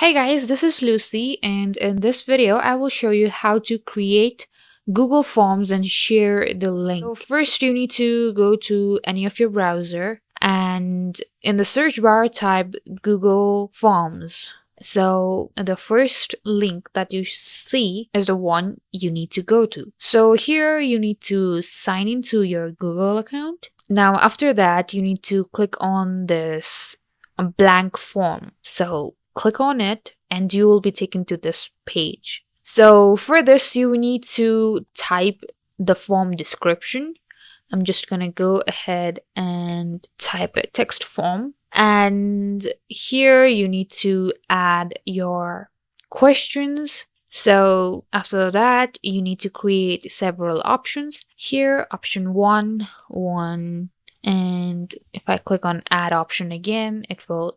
Hey guys, this is Lucy, and in this video, I will show you how to create Google Forms and share the link. So first, you need to go to any of your browser, and in the search bar, type Google Forms. So the first link that you see is the one you need to go to. So here you need to sign into your Google account. Now after that, you need to click on this blank form. So click on it and you will be taken to this page. So for this, you need to type the form description. I'm just gonna go ahead and type a text form. And here you need to add your questions. So after that, you need to create several options. Here, option one, and if I click on add option again, it will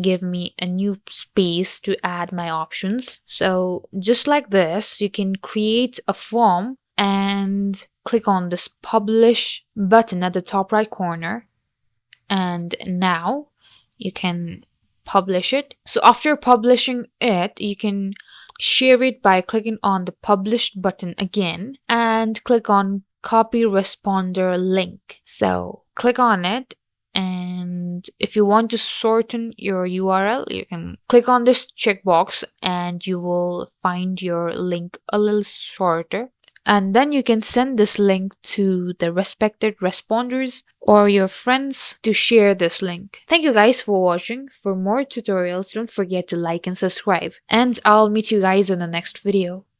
give me a new space to add my options. So just like this, you can create a form and click on this publish button at the top right corner, and now you can publish it. So after publishing it, you can share it by clicking on the published button again and click on copy responder link. So click on it, and if you want to shorten your URL, you can click on this checkbox and you will find your link a little shorter, and then you can send this link to the respected responders or your friends to share this link. Thank you guys for watching. For more tutorials, don't forget to like and subscribe, and I'll meet you guys in the next video.